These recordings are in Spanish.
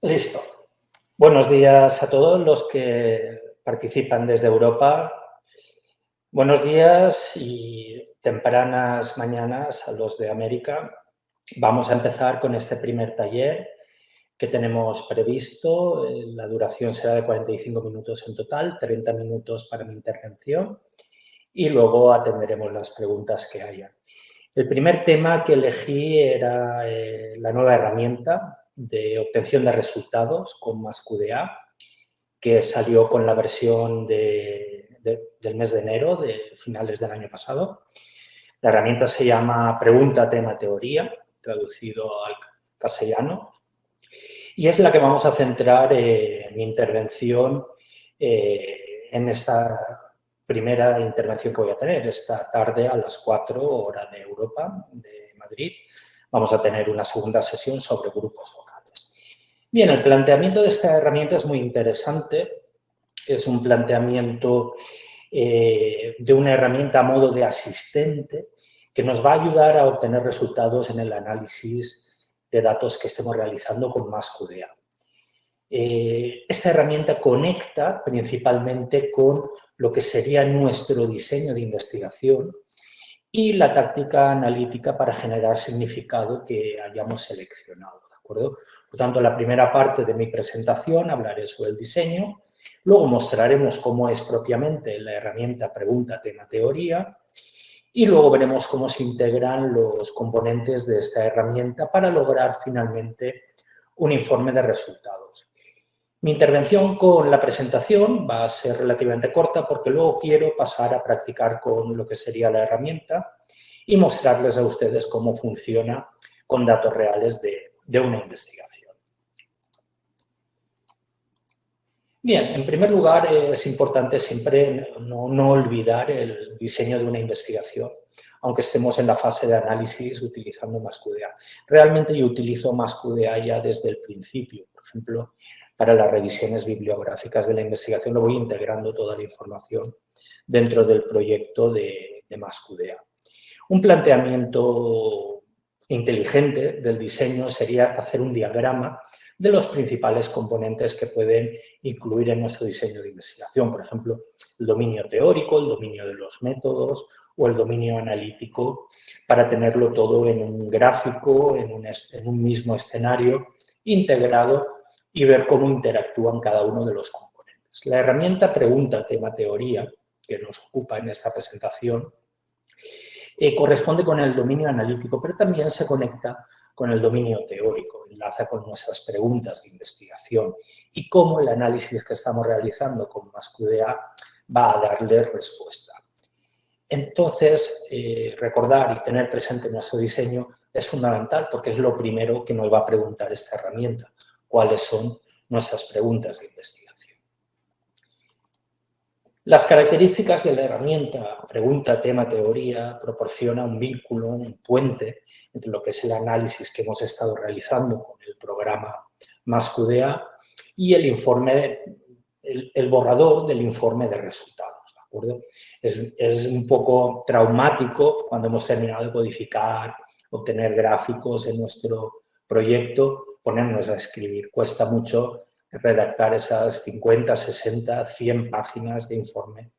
Listo. Buenos días a todos los que participan desde Europa. Buenos días y tempranas mañanas a los de América. Vamos a empezar con este primer taller que tenemos previsto. La duración será de 45 minutos en total, 30 minutos para mi intervención y luego atenderemos las preguntas que haya. El primer tema que elegí era la nueva herramienta de obtención de resultados con MassQDA, que salió con la versión del mes de enero, de finales del año pasado. La herramienta se llama Pregunta, Tema, Teoría, traducido al castellano, y es la que vamos a centrar mi intervención en esta primera intervención que voy a tener. Esta tarde a las 4 hora de Europa, de Madrid, vamos a tener una segunda sesión sobre grupos vocales. Bien, el planteamiento de esta herramienta es muy interesante. Es un planteamiento de una herramienta a modo de asistente que nos va a ayudar a obtener resultados en el análisis de datos que estemos realizando con MassQDA. Esta herramienta conecta principalmente con lo que sería nuestro diseño de investigación y la táctica analítica para generar significado que hayamos seleccionado, ¿de acuerdo? Por tanto, la primera parte de mi presentación hablaré sobre el diseño, luego mostraremos cómo es propiamente la herramienta pregunta, tema, teoría y luego veremos cómo se integran los componentes de esta herramienta para lograr finalmente un informe de resultados. Mi intervención con la presentación va a ser relativamente corta porque luego quiero pasar a practicar con lo que sería la herramienta y mostrarles a ustedes cómo funciona con datos reales de una investigación. Bien, en primer lugar es importante siempre no olvidar el diseño de una investigación, aunque estemos en la fase de análisis utilizando MassQDA. Realmente yo utilizo MassQDA ya desde el principio, por ejemplo, para las revisiones bibliográficas de la investigación lo voy integrando toda la información dentro del proyecto de MassQDA. Un planteamiento inteligente del diseño sería hacer un diagrama de los principales componentes que pueden incluir en nuestro diseño de investigación. Por ejemplo, el dominio teórico, el dominio de los métodos o el dominio analítico, para tenerlo todo en un gráfico, en un mismo escenario integrado y ver cómo interactúan cada uno de los componentes. La herramienta pregunta, tema, teoría, que nos ocupa en esta presentación, corresponde con el dominio analítico, pero también se conecta con el dominio teórico, enlaza con nuestras preguntas de investigación y cómo el análisis que estamos realizando con MassQDA va a darle respuesta. Entonces, recordar y tener presente nuestro diseño es fundamental porque es lo primero que nos va a preguntar esta herramienta, cuáles son nuestras preguntas de investigación. Las características de la herramienta pregunta, tema, teoría proporciona un vínculo, un puente entre lo que es el análisis que hemos estado realizando con el programa MassQDA y el informe, el borrador del informe de resultados, ¿de acuerdo? Es un poco traumático cuando hemos terminado de codificar, obtener gráficos en nuestro proyecto, ponernos a escribir. Cuesta mucho redactar esas 50, 60, 100 páginas de informe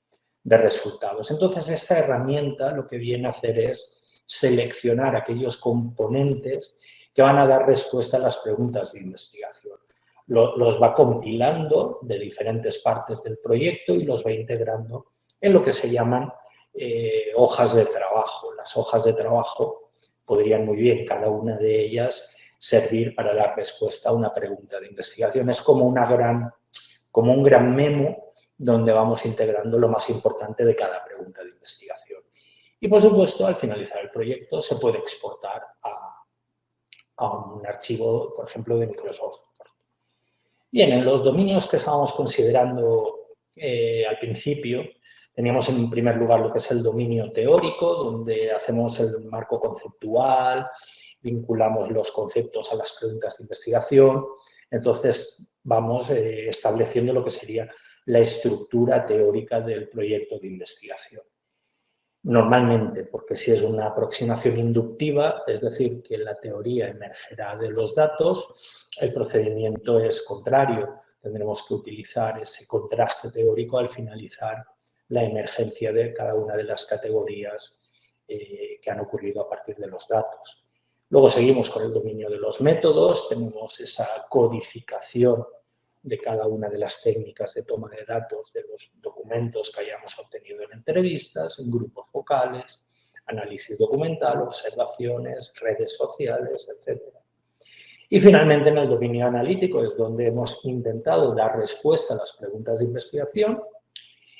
de resultados. Entonces, esta herramienta lo que viene a hacer es seleccionar aquellos componentes que van a dar respuesta a las preguntas de investigación. Los va compilando de diferentes partes del proyecto y los va integrando en lo que se llaman hojas de trabajo. Las hojas de trabajo podrían muy bien, cada una de ellas, servir para dar respuesta a una pregunta de investigación. Es como un gran memo donde vamos integrando lo más importante de cada pregunta de investigación. Y, por supuesto, al finalizar el proyecto se puede exportar a un archivo, por ejemplo, de Microsoft. Bien, en los dominios que estábamos considerando al principio, teníamos en primer lugar lo que es el dominio teórico, donde hacemos el marco conceptual, vinculamos los conceptos a las preguntas de investigación. Entonces, vamos estableciendo lo que sería la estructura teórica del proyecto de investigación. Normalmente, porque si es una aproximación inductiva, es decir, que la teoría emergerá de los datos, el procedimiento es contrario. Tendremos que utilizar ese contraste teórico al finalizar la emergencia de cada una de las categorías que han ocurrido a partir de los datos. Luego seguimos con el dominio de los métodos, tenemos esa codificación de cada una de las técnicas de toma de datos de los documentos que hayamos obtenido en entrevistas, en grupos focales, análisis documental, observaciones, redes sociales, etc. Y finalmente en el dominio analítico es donde hemos intentado dar respuesta a las preguntas de investigación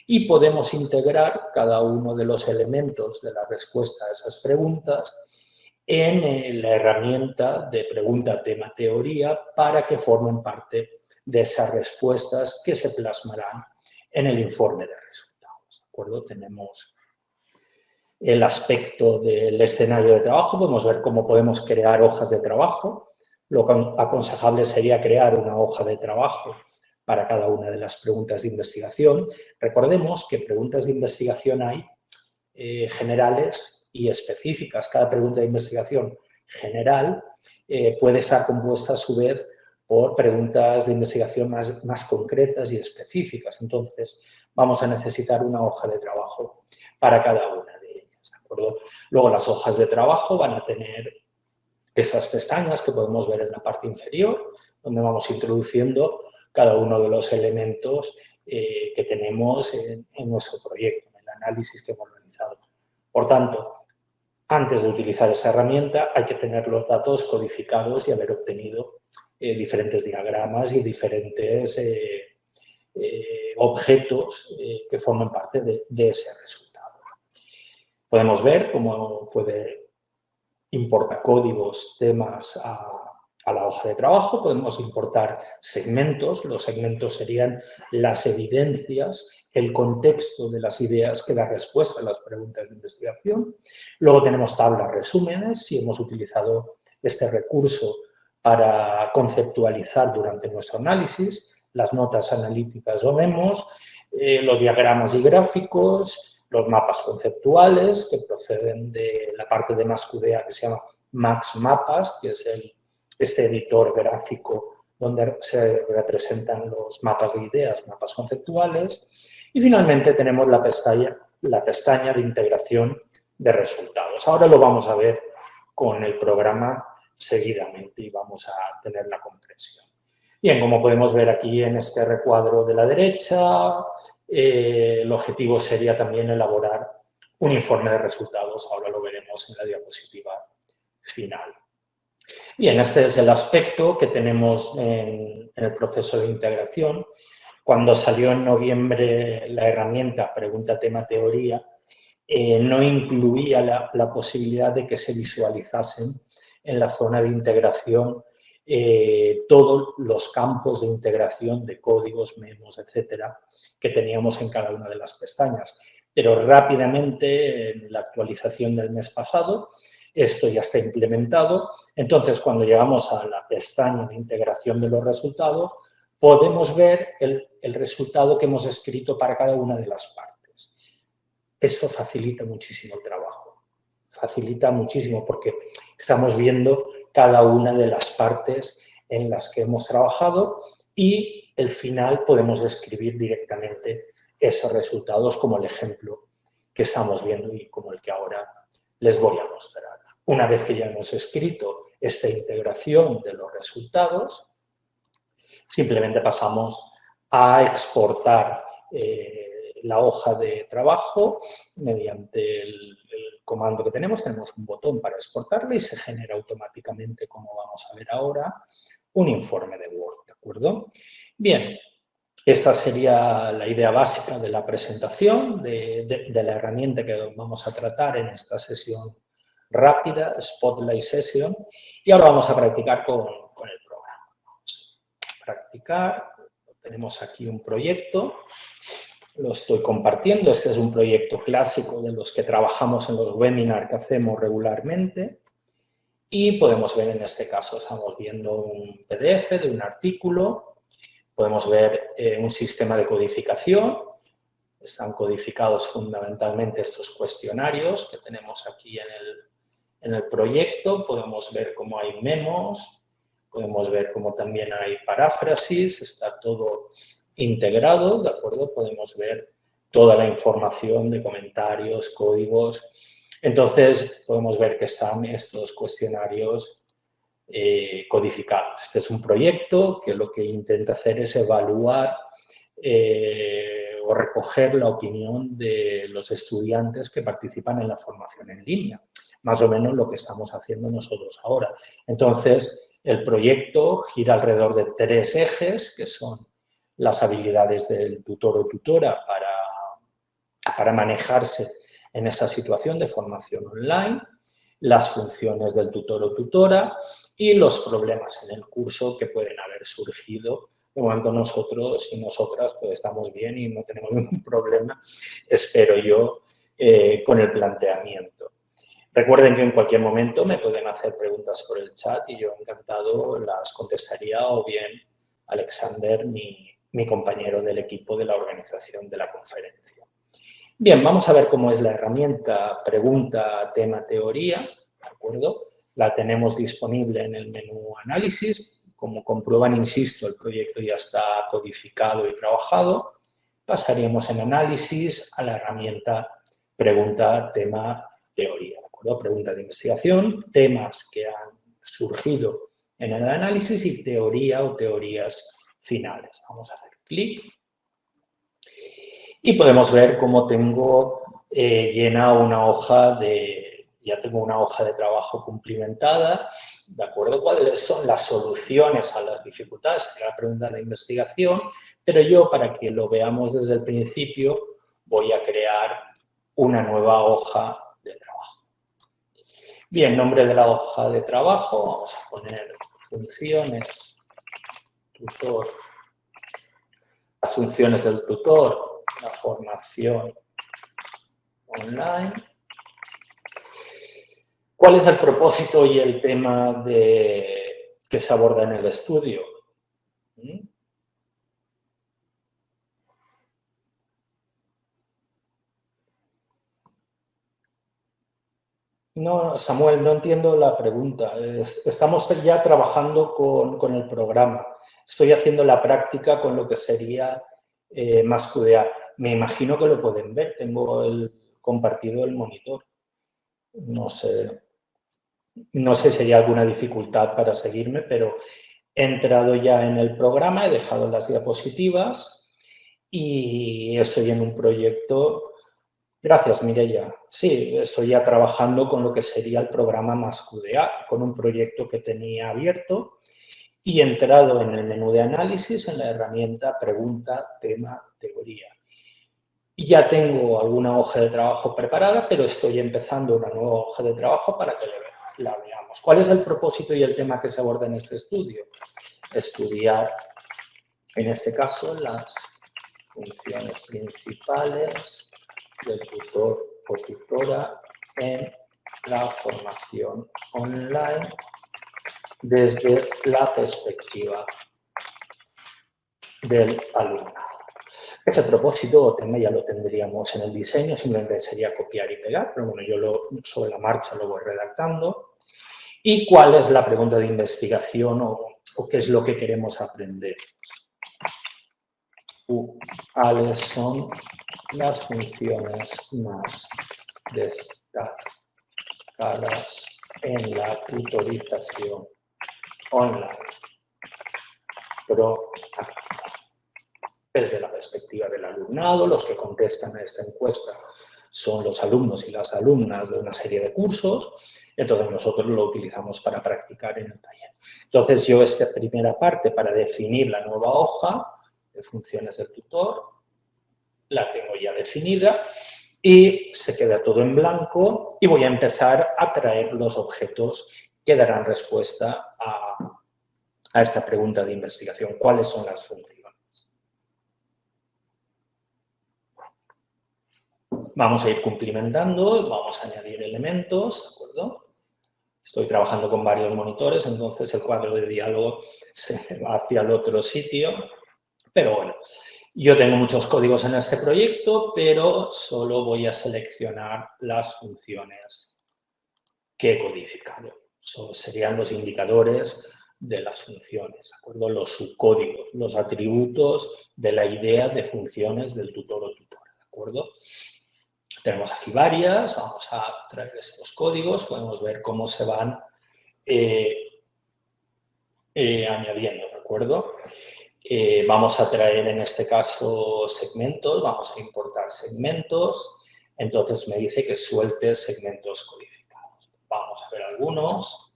y podemos integrar cada uno de los elementos de la respuesta a esas preguntas en la herramienta de pregunta-tema-teoría para que formen parte de esas respuestas que se plasmarán en el informe de resultados. ¿De acuerdo? Tenemos el aspecto del escenario de trabajo, podemos ver cómo podemos crear hojas de trabajo. Lo aconsejable sería crear una hoja de trabajo para cada una de las preguntas de investigación. Recordemos que preguntas de investigación hay generales y específicas. Cada pregunta de investigación general puede estar compuesta a su vez por preguntas de investigación más concretas y específicas. Entonces, vamos a necesitar una hoja de trabajo para cada una de ellas, ¿de acuerdo? Luego, las hojas de trabajo van a tener estas pestañas que podemos ver en la parte inferior, donde vamos introduciendo cada uno de los elementos que tenemos en nuestro proyecto, en el análisis que hemos realizado. Por tanto, antes de utilizar esta herramienta hay que tener los datos codificados y haber obtenido diferentes diagramas y diferentes objetos que forman parte de ese resultado. Podemos ver cómo puede importar códigos, temas a la hoja de trabajo. Podemos importar segmentos. Los segmentos serían las evidencias, el contexto de las ideas que da respuesta a las preguntas de investigación. Luego tenemos tablas resúmenes, si hemos utilizado este recurso para conceptualizar durante nuestro análisis, las notas analíticas o memos, los diagramas y gráficos, los mapas conceptuales que proceden de la parte de MaxQDA que se llama Max Mapas, que es este editor gráfico donde se representan los mapas de ideas, mapas conceptuales. Y finalmente tenemos la pestaña de integración de resultados. Ahora lo vamos a ver con el programa seguidamente y vamos a tener la comprensión. Bien, como podemos ver aquí en este recuadro de la derecha, el objetivo sería también elaborar un informe de resultados. Ahora lo veremos en la diapositiva final. Bien, este es el aspecto que tenemos en el proceso de integración. Cuando salió en noviembre la herramienta Pregunta, Tema, Teoría, no incluía la posibilidad de que se visualizasen en la zona de integración todos los campos de integración de códigos, memos, etcétera, que teníamos en cada una de las pestañas. Pero rápidamente, en la actualización del mes pasado, esto ya está implementado. Entonces, cuando llegamos a la pestaña de integración de los resultados, podemos ver el resultado que hemos escrito para cada una de las partes. Esto facilita muchísimo el trabajo. Facilita muchísimo porque estamos viendo cada una de las partes en las que hemos trabajado y el final podemos escribir directamente esos resultados como el ejemplo que estamos viendo y como el que ahora les voy a mostrar. Una vez que ya hemos escrito esta integración de los resultados, simplemente pasamos a exportar la hoja de trabajo mediante el comando que tenemos. Tenemos un botón para exportarla y se genera automáticamente, como vamos a ver ahora, un informe de Word, ¿de acuerdo? Bien, esta sería la idea básica de la presentación de la herramienta que vamos a tratar en esta sesión rápida, Spotlight Session, y ahora vamos a practicar con el programa. Vamos a practicar, tenemos aquí un proyecto, lo estoy compartiendo, este es un proyecto clásico de los que trabajamos en los webinars que hacemos regularmente y podemos ver en este caso, estamos viendo un PDF de un artículo, podemos ver un sistema de codificación, Están codificados fundamentalmente estos cuestionarios que tenemos aquí en el proyecto. Podemos ver cómo hay memos, podemos ver cómo también hay paráfrasis, está todo integrado, ¿de acuerdo? Podemos ver toda la información de comentarios, códigos. Entonces, podemos ver que están estos cuestionarios codificados. Este es un proyecto que lo que intenta hacer es evaluar o recoger la opinión de los estudiantes que participan en la formación en línea. Más o menos lo que estamos haciendo nosotros ahora. Entonces, el proyecto gira alrededor de 3 ejes, que son las habilidades del tutor o tutora para manejarse en esa situación de formación online, las funciones del tutor o tutora y los problemas en el curso que pueden haber surgido. De momento nosotros y nosotras pues estamos bien y no tenemos ningún problema, espero yo, con el planteamiento. Recuerden que en cualquier momento me pueden hacer preguntas por el chat y yo encantado las contestaría, o bien Alexander, mi compañero del equipo de la organización de la conferencia. Bien, vamos a ver cómo es la herramienta pregunta, tema, teoría, ¿de acuerdo? La tenemos disponible en el menú análisis. Como comprueban, insisto, el proyecto ya está codificado y trabajado. Pasaríamos en análisis a la herramienta pregunta, tema, teoría, ¿de acuerdo? Pregunta de investigación, temas que han surgido en el análisis y teoría o teorías finales. Vamos a hacer clic. Y podemos ver cómo tengo llena una hoja ya tengo una hoja de trabajo cumplimentada, ¿de acuerdo? ¿Cuáles son las soluciones a las dificultades? La pregunta de investigación, pero yo, para que lo veamos desde el principio, voy a crear una nueva hoja de trabajo. Bien, nombre de la hoja de trabajo, vamos a poner funciones, tutor, las funciones del tutor, la formación online. ¿Cuál es el propósito y el tema que se aborda en el estudio? No, Samuel, no entiendo la pregunta. Estamos ya trabajando con el programa. Estoy haciendo la práctica con lo que sería MassQDA. Me imagino que lo pueden ver. Tengo compartido el monitor. No sé si hay alguna dificultad para seguirme, pero he entrado ya en el programa, he dejado las diapositivas y estoy en un proyecto. Gracias, Mireia. Sí, estoy ya trabajando con lo que sería el programa MassQDA, con un proyecto que tenía abierto y he entrado en el menú de análisis en la herramienta pregunta, tema, teoría. Ya tengo alguna hoja de trabajo preparada, pero estoy empezando una nueva hoja de trabajo para que la veamos. ¿Cuál es el propósito y el tema que se aborda en este estudio? Estudiar, en este caso, las funciones principales del tutor o tutora en la formación online desde la perspectiva del alumnado. Ese propósito o tema ya lo tendríamos en el diseño, simplemente sería copiar y pegar, pero bueno, yo sobre la marcha lo voy redactando. ¿Y cuál es la pregunta de investigación o qué es lo que queremos aprender? ¿Cuáles son las funciones más destacadas en la tutorización online? Pero desde la perspectiva del alumnado, los que contestan a esta encuesta son los alumnos y las alumnas de una serie de cursos, entonces nosotros lo utilizamos para practicar en el taller. Entonces yo esta primera parte para definir la nueva hoja de funciones del tutor, la tengo ya definida y se queda todo en blanco y voy a empezar a traer los objetos que darán respuesta a esta pregunta de investigación. ¿Cuáles son las funciones? Vamos a ir cumplimentando, vamos a añadir elementos, ¿de acuerdo? Estoy trabajando con varios monitores, entonces el cuadro de diálogo se va hacia el otro sitio, pero bueno. Yo tengo muchos códigos en este proyecto, pero solo voy a seleccionar las funciones que he codificado. Serían los indicadores de las funciones, ¿de acuerdo? Los subcódigos, los atributos de la idea de funciones del tutor o tutora, ¿de acuerdo? Tenemos aquí varias, vamos a traer estos códigos, podemos ver cómo se van añadiendo, ¿de acuerdo? Vamos a traer en este caso segmentos, vamos a importar segmentos, entonces me dice que suelte segmentos codificados. Vamos a ver algunos.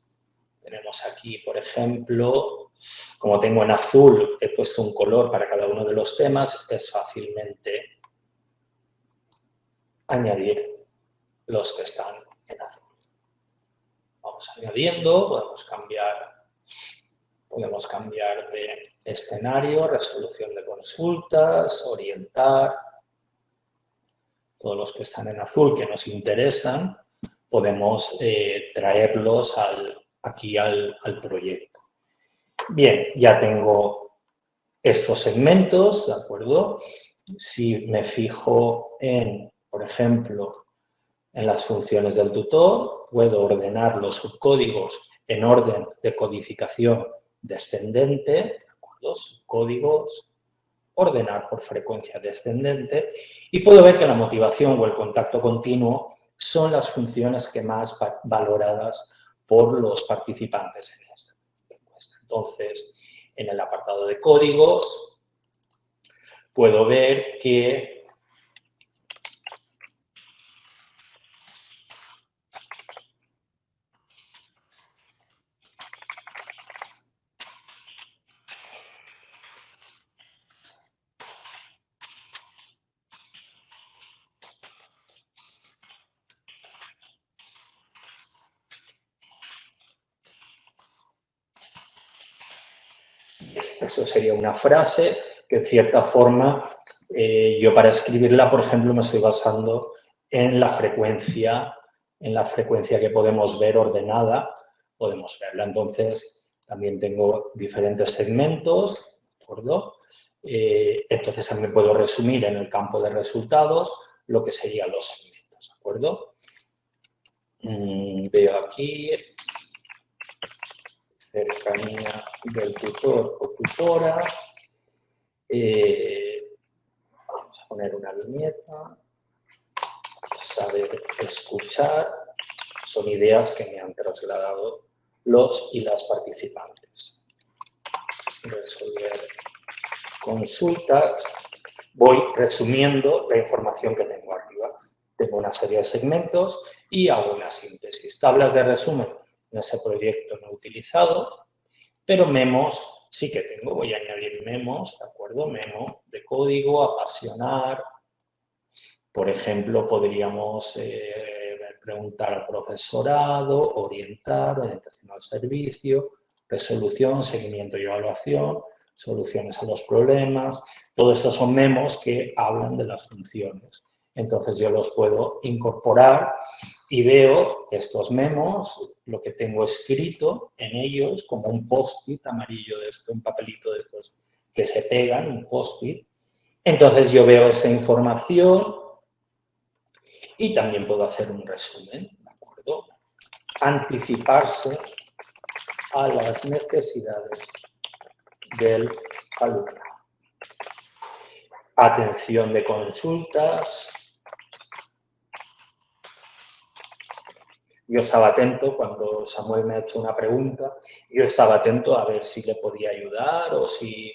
Tenemos aquí, por ejemplo, como tengo en azul, he puesto un color para cada uno de los temas, es fácilmente añadir los que están en azul. Vamos añadiendo, podemos cambiar de escenario, resolución de consultas, orientar. Todos los que están en azul que nos interesan, podemos traerlos aquí al proyecto. Bien, ya tengo estos segmentos, ¿de acuerdo? Si me fijo en, por ejemplo, en las funciones del tutor, puedo ordenar los subcódigos en orden de codificación descendente, ¿de acuerdo? Subcódigos, ordenar por frecuencia descendente y puedo ver que la motivación o el contacto continuo son las funciones que más valoradas por los participantes en esta encuesta. Entonces, en el apartado de códigos, puedo ver que esto sería una frase que, en cierta forma, yo para escribirla, por ejemplo, me estoy basando en la frecuencia que podemos ver ordenada, podemos verla. Entonces, también tengo diferentes segmentos, ¿de acuerdo? Entonces, también puedo resumir en el campo de resultados lo que serían los segmentos, ¿de acuerdo? Veo aquí cercanía del tutor o tutora. Vamos a poner una viñeta. Saber escuchar. Son ideas que me han trasladado los y las participantes. Resolver consultas. Voy resumiendo la información que tengo arriba. Tengo una serie de segmentos y hago una síntesis. Tablas de resumen en ese proyecto no he utilizado, pero memos sí que tengo. Voy a añadir memos, ¿de acuerdo? Memo de código, apasionar. Por ejemplo, podríamos preguntar al profesorado, orientación al servicio, resolución, seguimiento y evaluación, soluciones a los problemas. Todo esto son memos que hablan de las funciones. Entonces, yo los puedo incorporar y veo estos memos, lo que tengo escrito en ellos, como un post-it amarillo de esto, un papelito de estos que se pegan, un post-it. Entonces, yo veo esta información y también puedo hacer un resumen, ¿de acuerdo? Anticiparse a las necesidades del alumno. Atención de consultas. Yo estaba atento cuando Samuel me ha hecho una pregunta, yo estaba atento a ver si le podía ayudar o si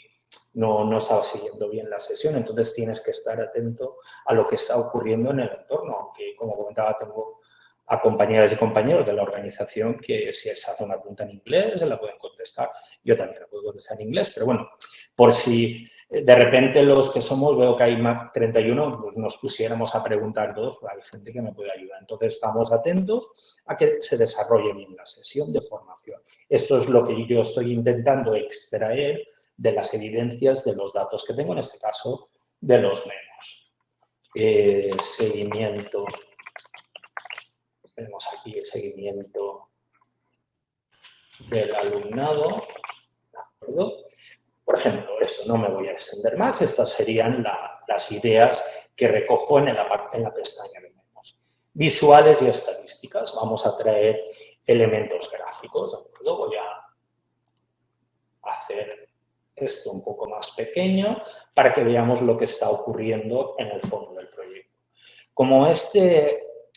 no estaba siguiendo bien la sesión. Entonces, tienes que estar atento a lo que está ocurriendo en el entorno, aunque, como comentaba, tengo a compañeras y compañeros de la organización que si se hace una pregunta en inglés, la pueden contestar. Yo también la puedo contestar en inglés, pero bueno, por si de repente los que somos, veo que hay más 31, pues nos pusiéramos a preguntar todos, hay gente que me puede ayudar. Entonces, estamos atentos a que se desarrolle bien la sesión de formación. Esto es lo que yo estoy intentando extraer de las evidencias de los datos que tengo, en este caso, de los memos. Seguimiento. Tenemos aquí el seguimiento del alumnado, ¿de acuerdo? Por ejemplo, esto no me voy a extender más, estas serían las ideas que recojo en la pestaña de menús. Visuales y estadísticas, vamos a traer elementos gráficos, ¿de acuerdo? Voy a hacer esto un poco más pequeño para que veamos lo que está ocurriendo en el fondo del proyecto. Como esta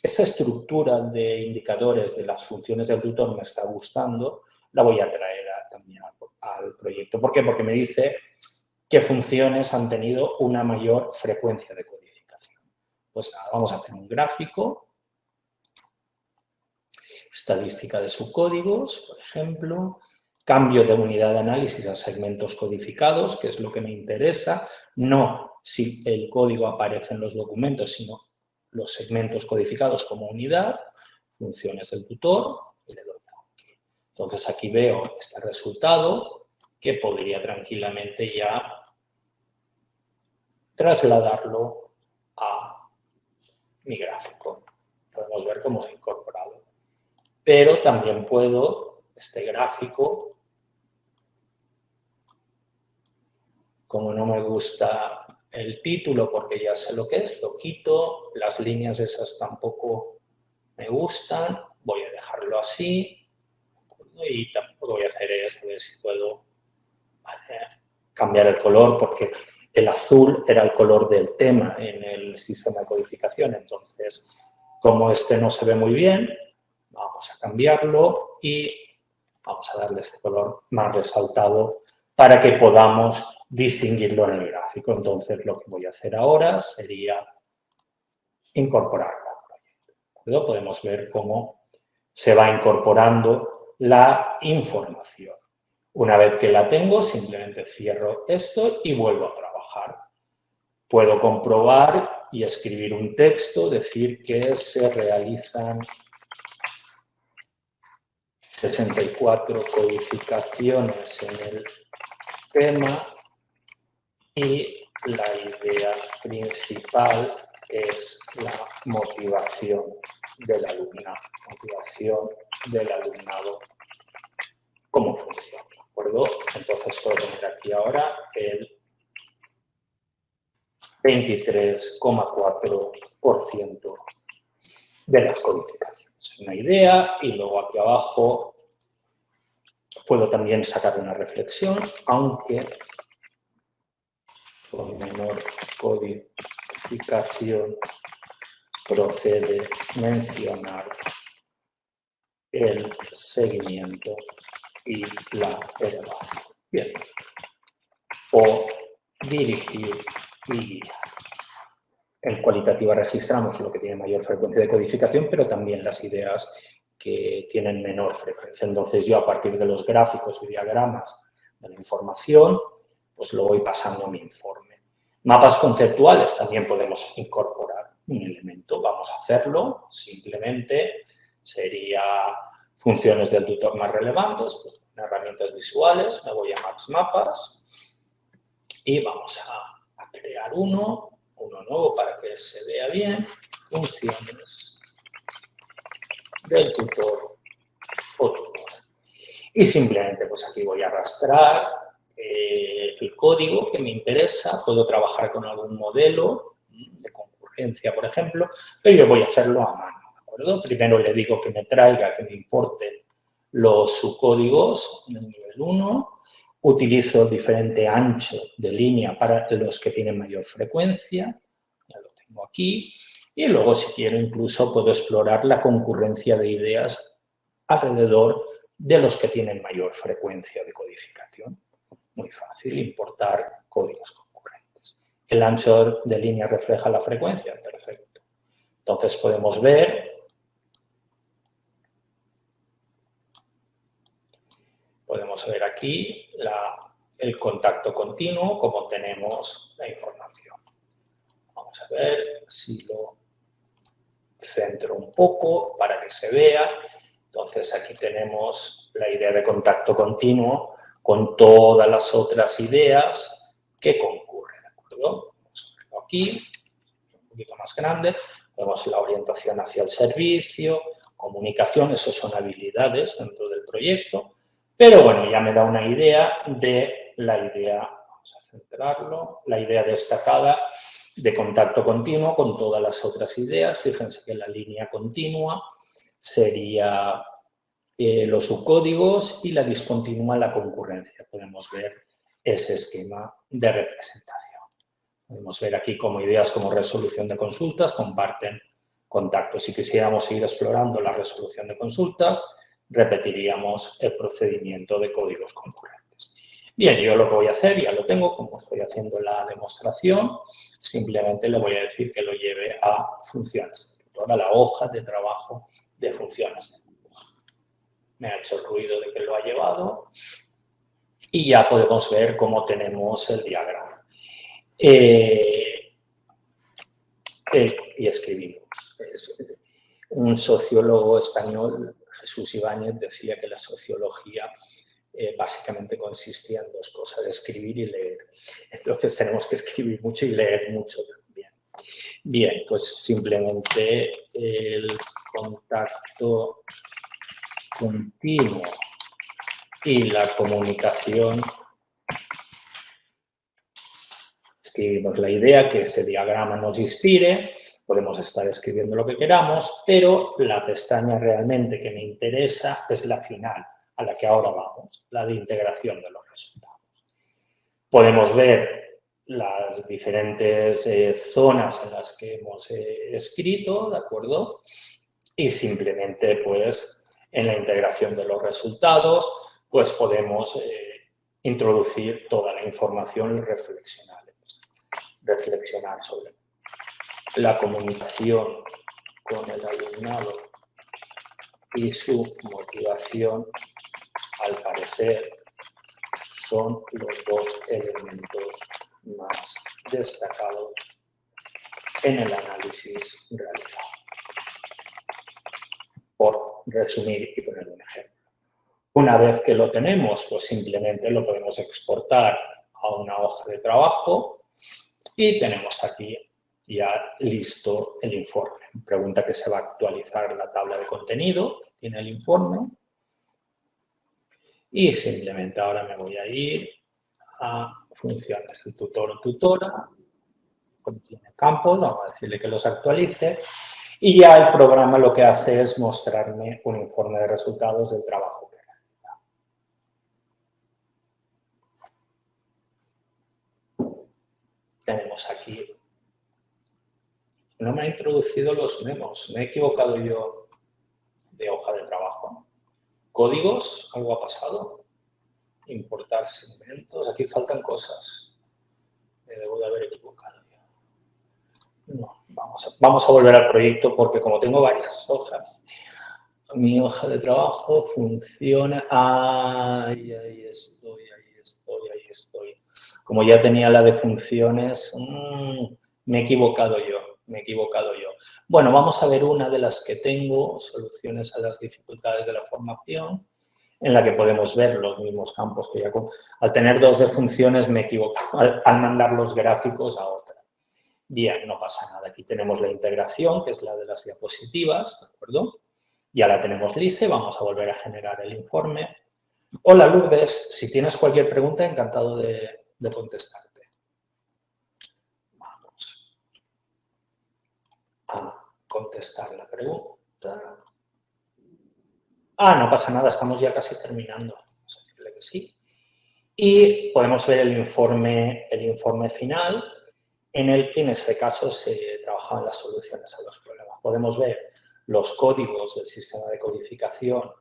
estructura de indicadores de las funciones del tutor me está gustando, la voy a traer también al proyecto. ¿Por qué? Porque me dice qué funciones han tenido una mayor frecuencia de codificación. Pues nada, vamos a hacer un gráfico. Estadística de subcódigos, por ejemplo. Cambio de unidad de análisis a segmentos codificados, que es lo que me interesa. No si el código aparece en los documentos, sino los segmentos codificados como unidad. Funciones del tutor y le doy OK. Entonces, aquí veo este resultado que podría tranquilamente ya trasladarlo a mi gráfico. Podemos ver cómo se ha incorporado. Pero también puedo, este gráfico, como no me gusta el título porque ya sé lo que es, lo quito. Las líneas esas tampoco me gustan. Voy a dejarlo así. Y tampoco voy a hacer es a ver si puedo cambiar el color porque el azul era el color del tema en el sistema de codificación. Entonces, como este no se ve muy bien, vamos a cambiarlo y vamos a darle este color más resaltado para que podamos distinguirlo en el gráfico. Entonces, lo que voy a hacer ahora sería incorporarlo al proyecto. Podemos ver cómo se va incorporando la información. Una vez que la tengo, simplemente cierro esto y vuelvo a trabajar. Puedo comprobar y escribir un texto, decir que se realizan 64 codificaciones en el tema y la idea principal es la motivación del alumnado, cómo funciona, ¿de acuerdo? Entonces puedo poner aquí ahora el 23,4% de las codificaciones. Una idea y luego aquí abajo puedo también sacar una reflexión, aunque con menor codificación procede mencionar el seguimiento y la evaluación. Bien. O dirigir y guiar. En cualitativa registramos lo que tiene mayor frecuencia de codificación, pero también las ideas que tienen menor frecuencia. Entonces, yo a partir de los gráficos y diagramas de la información, pues lo voy pasando a mi informe. Mapas conceptuales también podemos incorporar un elemento. Vamos a hacerlo. Simplemente sería funciones del tutor más relevantes, pues, herramientas visuales. Me voy a Maps Mapas y vamos a crear uno nuevo para que se vea bien. Funciones del tutor o tutor. Y simplemente, pues aquí voy a arrastrar el código que me interesa. Puedo trabajar con algún modelo de concurrencia, por ejemplo, pero yo voy a hacerlo a mano, ¿de acuerdo? Primero le digo que me traiga, que me importe los subcódigos en el nivel 1. Utilizo diferente ancho de línea para los que tienen mayor frecuencia. Ya lo tengo aquí. Y luego, si quiero, incluso puedo explorar la concurrencia de ideas alrededor de los que tienen mayor frecuencia de codificación. Muy fácil, importar códigos concurrentes. El ancho de línea refleja la frecuencia. Perfecto. Entonces, podemos ver aquí el contacto continuo, como tenemos la información. Vamos a ver si lo centro un poco para que se vea. Entonces, aquí tenemos la idea de contacto continuo con todas las otras ideas que concurren, ¿de acuerdo? Vamos a verlo aquí, un poquito más grande. Vemos la orientación hacia el servicio, comunicación, esos son habilidades dentro del proyecto. Pero bueno, ya me da una idea de la idea, vamos a centrarlo, la idea destacada de contacto continuo con todas las otras ideas. Fíjense que la línea continua sería los subcódigos y la discontinua la concurrencia. Podemos ver ese esquema de representación. Podemos ver aquí cómo ideas como resolución de consultas comparten contactos. Si quisiéramos seguir explorando la resolución de consultas, repetiríamos el procedimiento de códigos concurrentes. Bien, yo lo que voy a hacer, ya lo tengo, como estoy haciendo la demostración, simplemente le voy a decir que lo lleve a funciones de tutor, a la hoja de trabajo de funciones de tutor. Me ha hecho el ruido de que lo ha llevado y ya podemos ver cómo tenemos el diagrama. Y escribimos. Un sociólogo español, Jesús Ibáñez, decía que la sociología básicamente consistía en dos cosas, escribir y leer. Entonces tenemos que escribir mucho y leer mucho también. Bien, pues simplemente el contacto continuo y la comunicación. Escribimos la idea que este diagrama nos inspire, podemos estar escribiendo lo que queramos, pero la pestaña realmente que me interesa es la final, a la que ahora vamos, la de integración de los resultados. Podemos ver las diferentes zonas en las que hemos escrito, ¿de acuerdo? Y simplemente, pues, en la integración de los resultados, pues podemos introducir toda la información y reflexionar sobre la comunicación con el alumnado y su motivación, al parecer, son los dos elementos más destacados en el análisis realizado. Por resumir y poner un ejemplo. Una vez que lo tenemos, pues simplemente lo podemos exportar a una hoja de trabajo y tenemos aquí ya listo el informe. Pregunta que se va a actualizar la tabla de contenido que tiene el informe. Y simplemente ahora me voy a ir a funciones. El tutor o tutora contiene campos, vamos a decirle que los actualice. Y ya el programa lo que hace es mostrarme un informe de resultados del trabajo que realiza. Tenemos aquí. No me ha introducido los memos. Me he equivocado yo de hoja de trabajo. Códigos, algo ha pasado. Importar segmentos. Aquí faltan cosas. Me debo de haber equivocado yo. No, vamos a volver al proyecto porque como tengo varias hojas, mi hoja de trabajo funciona. Ahí estoy. Como ya tenía la de funciones, me he equivocado yo. Bueno, vamos a ver una de las que tengo, soluciones a las dificultades de la formación, en la que podemos ver los mismos campos que ya al tener dos de funciones me equivoco al mandar los gráficos a otra. Bien, no pasa nada. Aquí tenemos la integración, que es la de las diapositivas, ¿de acuerdo? Ya la tenemos lista y vamos a volver a generar el informe. Hola, Lourdes. Si tienes cualquier pregunta, encantado de contestarte. Vamos a contestar la pregunta. No pasa nada, estamos ya casi terminando. Vamos a decirle que sí. Y podemos ver el informe final, en el que en este caso se trabajaban las soluciones a los problemas. Podemos ver los códigos del sistema de codificación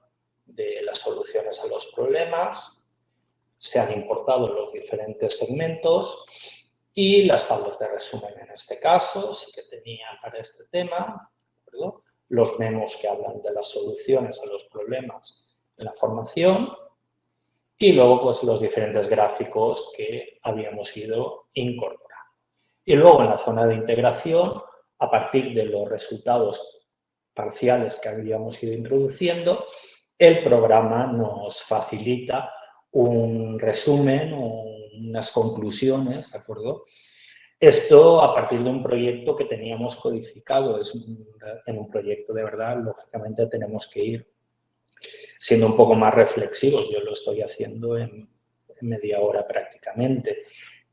de las soluciones a los problemas, se han importado los diferentes segmentos y las tablas de resumen en este caso sí que tenían para este tema, ¿de los memos que hablan de las soluciones a los problemas en la formación y luego pues los diferentes gráficos que habíamos ido incorporando. Y luego en la zona de integración, a partir de los resultados parciales que habíamos ido introduciendo, el programa nos facilita un resumen o unas conclusiones, ¿de acuerdo? Esto a partir de un proyecto que teníamos codificado. En un proyecto de verdad, lógicamente, tenemos que ir siendo un poco más reflexivos. Yo lo estoy haciendo en media hora prácticamente.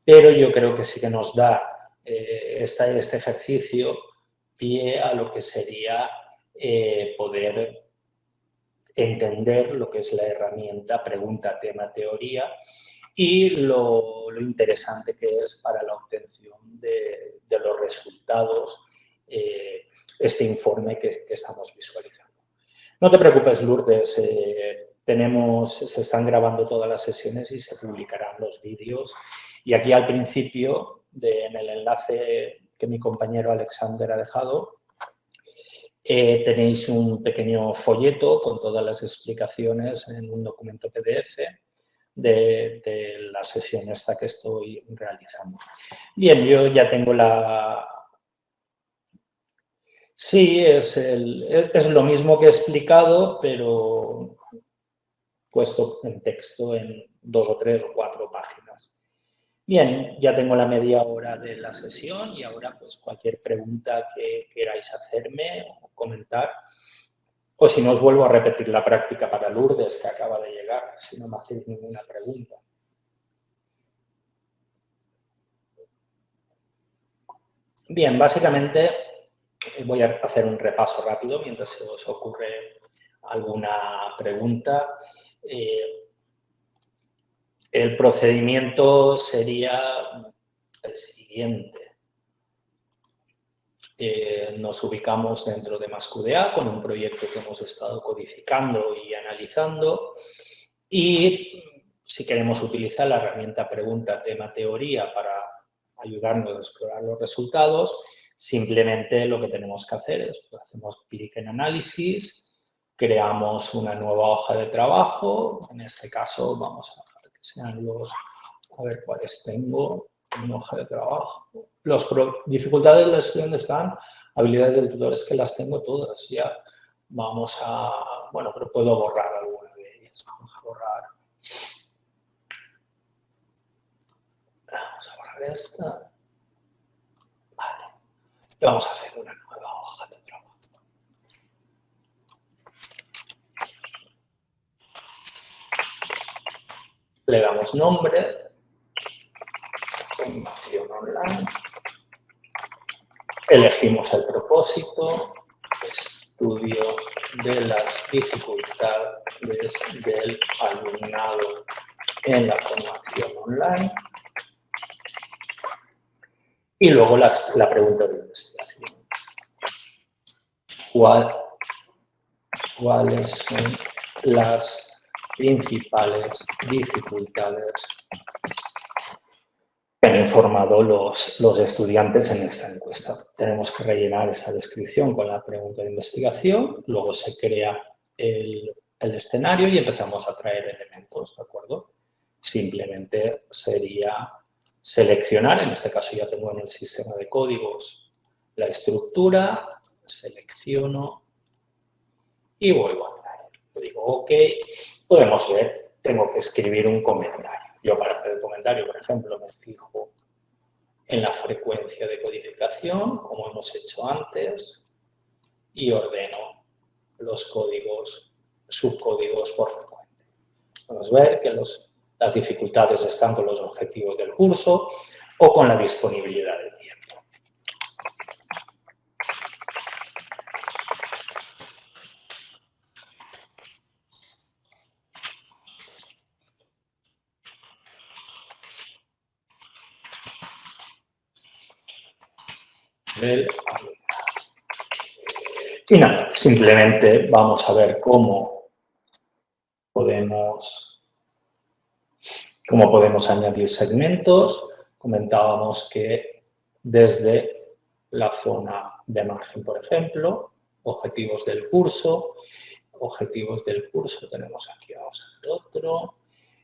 Pero yo creo que sí que nos da este ejercicio pie a lo que sería poder entender lo que es la herramienta pregunta, tema, teoría y lo interesante que es para la obtención de los resultados este informe que estamos visualizando. No te preocupes, Lourdes, se están grabando todas las sesiones y se publicarán los vídeos. Y aquí al principio, en el enlace que mi compañero Alexander ha dejado, tenéis un pequeño folleto con todas las explicaciones en un documento PDF de la sesión esta que estoy realizando. Bien, yo ya tengo la... Sí, es lo mismo que he explicado, pero puesto en texto en 2 o 3 o 4 páginas. Bien, ya tengo la media hora de la sesión y ahora pues cualquier pregunta que queráis hacerme o comentar. O si no, os vuelvo a repetir la práctica para Lourdes, que acaba de llegar, si no me hacéis ninguna pregunta. Bien, básicamente voy a hacer un repaso rápido mientras se os ocurre alguna pregunta. El procedimiento sería el siguiente. Nos ubicamos dentro de MassQDA con un proyecto que hemos estado codificando y analizando y si queremos utilizar la herramienta pregunta, tema, teoría para ayudarnos a explorar los resultados, simplemente lo que tenemos que hacer es pues, hacemos clic en análisis, creamos una nueva hoja de trabajo, en este caso vamos a ver que sean a ver cuáles tengo. Mi hoja de trabajo. Las dificultades del estudiante están, habilidades del tutor es que las tengo todas. Ya vamos a, bueno, pero puedo borrar alguna de ellas. Vamos a borrar esta. Vale. Y vamos a hacer una nueva hoja de trabajo. Le damos nombre. Formación online. Elegimos el propósito, estudio de las dificultades del alumnado en la formación online y luego la pregunta de investigación. ¿Cuáles son las principales dificultades que han informado los estudiantes en esta encuesta? Tenemos que rellenar esa descripción con la pregunta de investigación, luego se crea el escenario y empezamos a traer elementos, ¿de acuerdo? Simplemente sería seleccionar, en este caso ya tengo en el sistema de códigos la estructura, selecciono y vuelvo a traer. Le digo OK, podemos ver, tengo que escribir un comentario. Yo para hacer el comentario, por ejemplo, me fijo en la frecuencia de codificación, como hemos hecho antes, y ordeno los códigos, subcódigos por frecuencia. Podemos ver que las dificultades están con los objetivos del curso o con la disponibilidad de tiempo. Y nada, simplemente vamos a ver cómo podemos añadir segmentos. Comentábamos que desde la zona de margen, por ejemplo, objetivos del curso, tenemos aquí, vamos a ver otro,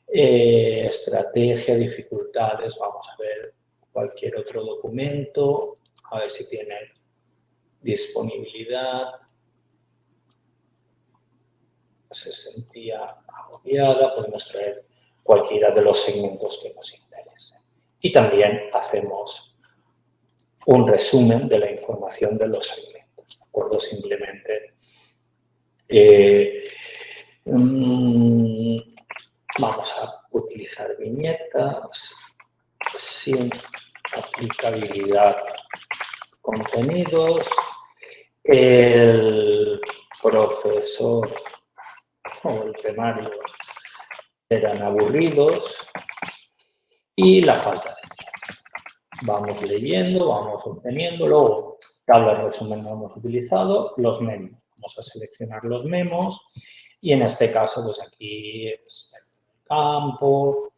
estrategia, dificultades, vamos a ver cualquier otro documento, a ver si tienen disponibilidad, se sentía agobiada, podemos traer cualquiera de los segmentos que nos interesen. Y también hacemos un resumen de la información de los segmentos, ¿de acuerdo? Simplemente vamos a utilizar utilizar viñetas sin aplicabilidad contenidos. El profesor o el temario eran aburridos y la falta de tiempo. Vamos leyendo, vamos obteniendo, luego tablas de resumen no hemos utilizado, los memos. Vamos a seleccionar los memos y en este caso, pues aquí pues, campo,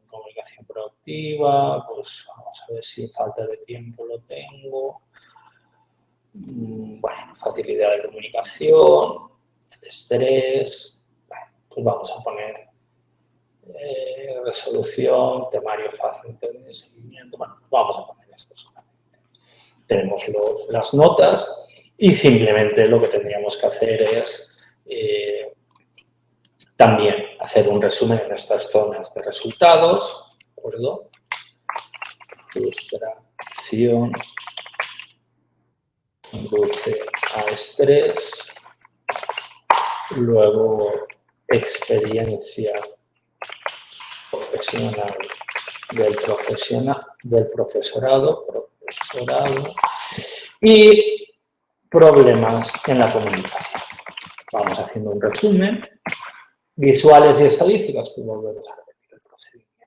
comunicación proactiva, pues vamos a ver si falta de tiempo lo tengo. Bueno, facilidad de comunicación, el estrés, bueno, pues vamos a poner resolución, temario fácil de seguimiento, bueno, vamos a poner esto solamente. Tenemos las notas y simplemente lo que tendríamos que hacer es también hacer un resumen en estas zonas de resultados, ¿de acuerdo? Frustración, conduce a estrés, luego experiencia profesional del profesorado y problemas en la comunicación. Vamos haciendo un resumen. Visuales y estadísticas, pues volvemos a repetir el procedimiento.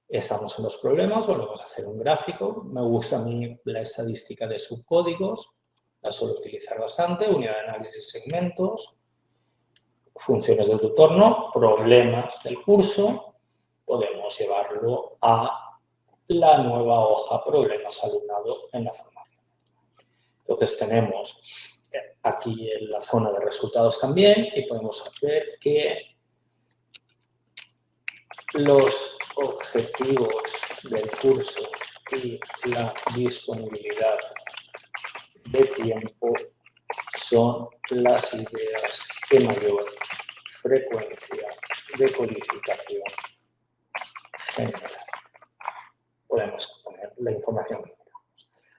Estamos en los problemas, volvemos a hacer un gráfico. Me gusta a mí la estadística de subcódigos, la suelo utilizar bastante, unidad de análisis, segmentos, funciones del tutor, no, problemas del curso. Podemos llevarlo a la nueva hoja problemas alumnado en la formación. Entonces tenemos aquí en la zona de resultados también y podemos ver que los objetivos del curso y la disponibilidad de tiempo son las ideas de mayor frecuencia de codificación general. Podemos poner la información que queramos.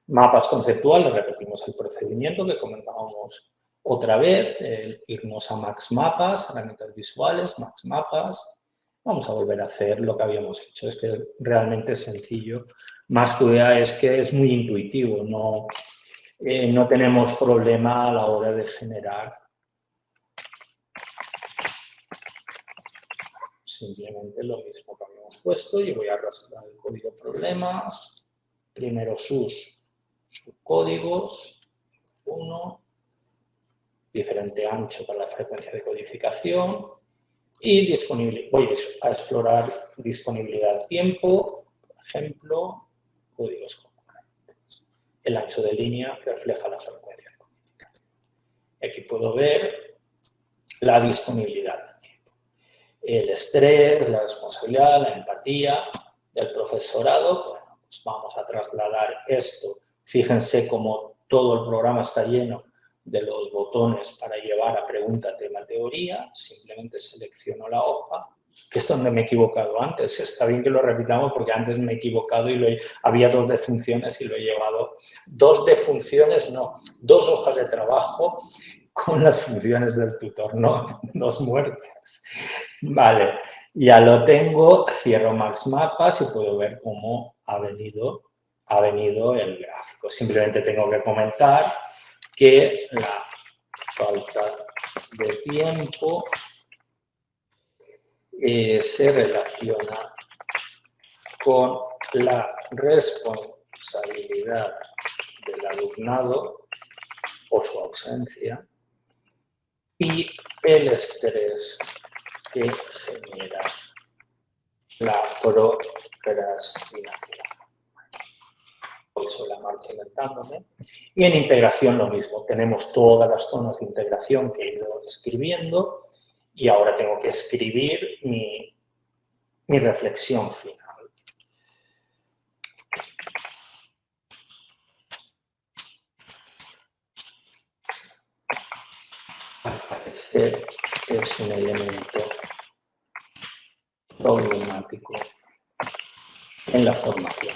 Mapas conceptuales, repetimos el procedimiento que comentábamos otra vez, el irnos a Max Mapas, herramientas visuales, Max Mapas. Vamos a volver a hacer lo que habíamos hecho. Es que realmente es sencillo. Más que es que es muy intuitivo. No tenemos problema a la hora de generar. Simplemente lo mismo que habíamos puesto. Yo voy a arrastrar el código problemas. Primero sus subcódigos. 1. Diferente ancho para la frecuencia de codificación. Y voy a explorar disponibilidad tiempo, por ejemplo, códigos concurrentes. El ancho de línea refleja la frecuencia de codificación. Aquí puedo ver la disponibilidad de tiempo. El estrés, la responsabilidad, la empatía del profesorado. Bueno, pues vamos a trasladar esto. Fíjense cómo todo el programa está lleno de los botones para llevar a pregunta, tema, teoría. Simplemente selecciono la hoja, que es donde me he equivocado antes. Está bien que lo repitamos porque antes me he equivocado y había 2 de funciones y lo he llevado. 2 de funciones, no, 2 hojas de trabajo con las funciones del tutor, no 2 muertes. Vale, ya lo tengo, cierro Max Mapas y puedo ver cómo ha venido el gráfico. Simplemente tengo que comentar que la falta de tiempo se relaciona con la responsabilidad del alumnado o su ausencia y el estrés que genera la procrastinación. Voy sobre la marcha inventándome. Y en integración lo mismo. Tenemos todas las zonas de integración que he ido escribiendo y ahora tengo que escribir mi reflexión final. Al parecer es un elemento problemático en la formación.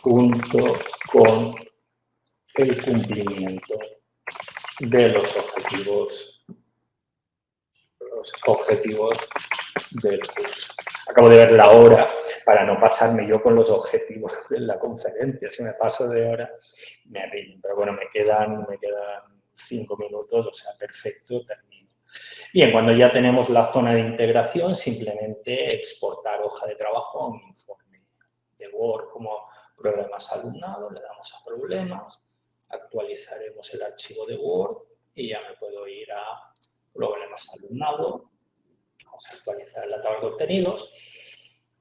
Junto con el cumplimiento de los objetivos los objetivos del curso. Acabo de ver la hora para no pasarme yo con los objetivos de la conferencia. Si me paso de hora, me rindo. Pero bueno, me quedan 5 minutos, o sea, perfecto, termino. Bien, cuando ya tenemos la zona de integración, simplemente exportar hoja de trabajo a un informe de Word como problemas alumnado, le damos a problemas, actualizaremos el archivo de Word y ya me puedo ir a problemas alumnado, vamos a actualizar la tabla de contenidos.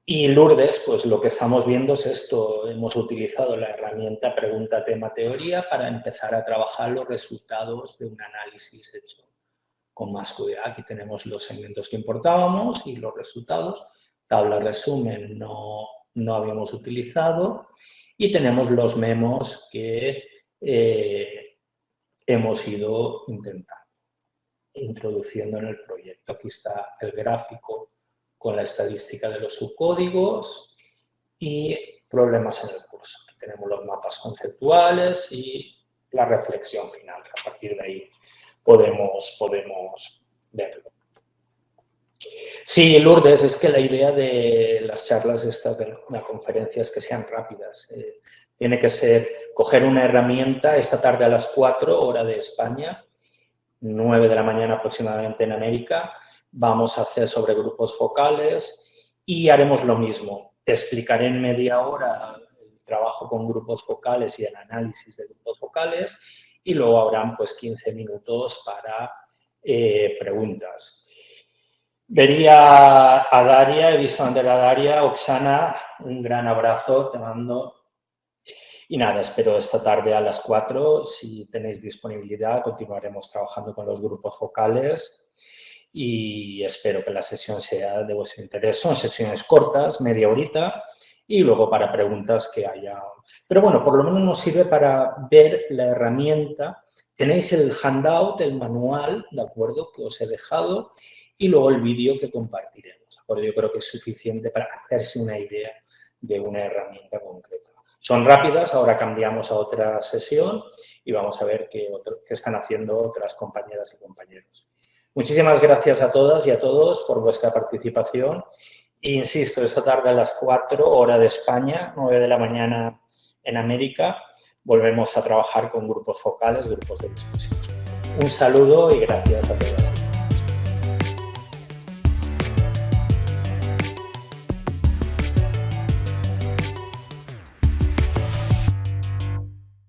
Y Lourdes, pues lo que estamos viendo es esto, hemos utilizado la herramienta pregunta, tema, teoría para empezar a trabajar los resultados de un análisis hecho con más cuidado. Aquí tenemos los segmentos que importábamos y los resultados. Tabla resumen no habíamos utilizado y tenemos los memos que hemos ido intentando, introduciendo en el proyecto. Aquí está el gráfico con la estadística de los subcódigos y problemas en el curso. Aquí tenemos los mapas conceptuales y la reflexión final, que a partir de ahí podemos verlo. Sí, Lourdes, es que la idea de las charlas estas de la conferencia es que sean rápidas. Tiene que ser coger una herramienta esta tarde a las 4, hora de España, 9 de la mañana aproximadamente en América. Vamos a hacer sobre grupos focales y haremos lo mismo. Te explicaré en media hora el trabajo con grupos focales y el análisis de grupos focales y luego habrán pues 15 minutos para preguntas. Vería a Daria, he visto antes a Daria, Oksana, un gran abrazo, te mando. Y nada, espero esta tarde a las 4, si tenéis disponibilidad, continuaremos trabajando con los grupos focales y espero que la sesión sea de vuestro interés. Son sesiones cortas, media horita, y luego para preguntas que haya. Pero bueno, por lo menos nos sirve para ver la herramienta. Tenéis el handout, el manual, ¿de acuerdo?, que os he dejado, y luego el vídeo que compartiremos, ¿de acuerdo? Yo creo que es suficiente para hacerse una idea de una herramienta concreta. Son rápidas, ahora cambiamos a otra sesión y vamos a ver qué están haciendo otras compañeras y compañeros. Muchísimas gracias a todas y a todos por vuestra participación. E insisto, esta tarde a las 4, hora de España, 9 de la mañana en América, volvemos a trabajar con grupos focales, grupos de discusión. Un saludo y gracias a todas.